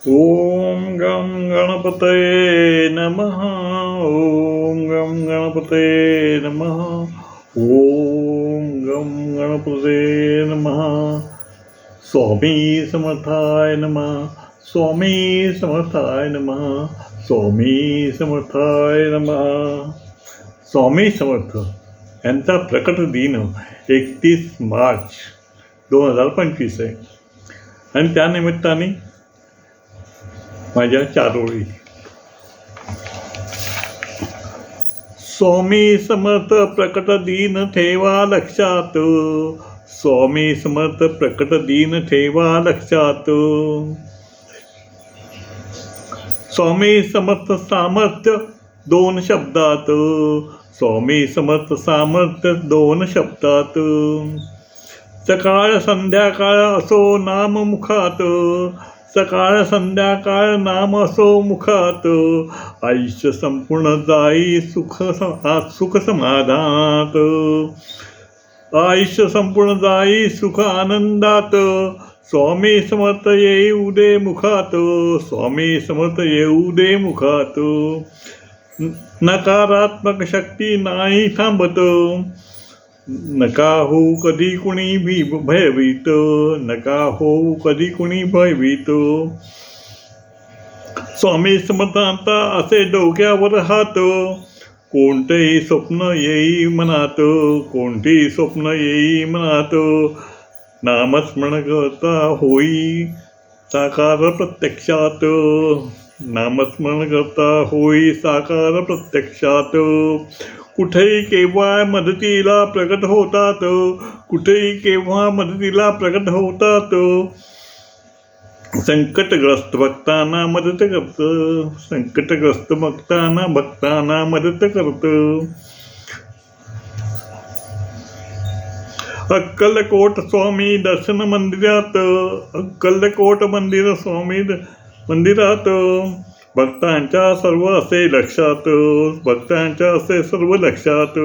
ओम गम गणपतये नमः. ओम गम गणपतये नमः. ओम गम गणपतये नमः. स्वामी समर्थाय नमः. स्वामी समर्थाय नमः. स्वामी समर्थाय नमः. स्वामी समर्थ यांचा प्रकट दिन 31 मार्च 2025 आहे आणि त्यानिमित्ताने माझ्या 4 ओळी. स्वामी समर्थ प्रकट दिन ठेवा लक्षात. स्वामी समर्थ प्रकट दिन ठेवा लक्षात. स्वामी समर्थ सामर्थ्य 2 शब्दात. स्वामी समर्थ सामर्थ्य 2 शब्दात. सकाळ संध्याकाळ असो नाम मुखात. सकाळ संध्याकाळ नाम असो मुखात. आयुष्य संपूर्ण जाई सुख समाधानात. आयुष्य संपूर्ण जाई सुख आनंदात. स्वामी समर्थ येऊ दे मुखात. स्वामी समर्थ येऊ दे मुखात. नकारात्मक शक्ती नाही थांबत. नका हो कधी कुणी भयभीत. नका हो कधी कुणी भयभीत. स्वामी समर्थांचा असे डोक्यावर हात. कोणतेही स्वप्न येई मनात. कोणतेही स्वप्न येई मनात. नामस्मरण करता होई साकार प्रत्यक्षात. नामस्मरण करता होई साकार प्रत्यक्षात. कुठेही केव्हा मदतीला प्रकट होतात. कुठेही केव्हा मदतीला प्रकट होतात. संकटग्रस्त भक्तांना मदत करतं. संकटग्रस्त भक्तांना मदत करतं. अक्कलकोट स्वामी दर्शन मंदिरात. अक्कलकोट मंदिर स्वामी मंदिरात. भक्तांच्या सर्व असे लक्षात. भक्तांच्या असे सर्व लक्षात.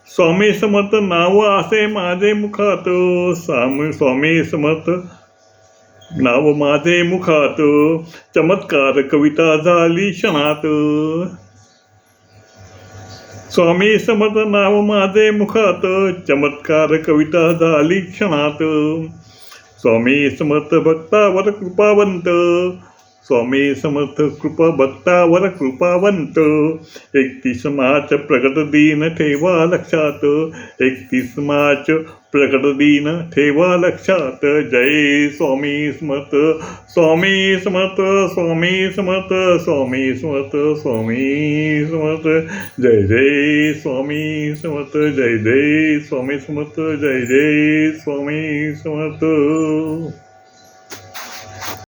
स्वामी समर्थ नाव असे माझे मुखात. स्वामी समर्थ नाव माझे मुखात. चमत्कार कविता झाली क्षणात. स्वामी समर्थ नाव माझे मुखात. चमत्कार कविता झाली क्षणात. स्वामी समर्थ भक्तावर कृपावंत. स्वामी समर्थ कृपा भक्तावर कृपावंत. 31 मार्च प्रकट दिन ठेवा लक्षात. 31 मार्च प्रकट दिन ठेवा लक्षात. जय स्वामी समर्थ. स्वामी समर्थ. स्वामी समर्थ. स्वामी समर्थ. स्वामी समर्थ. जय जय स्वामी समर्थ. जय जय स्वामी समर्थ. जय जय स्वामी समर्थ.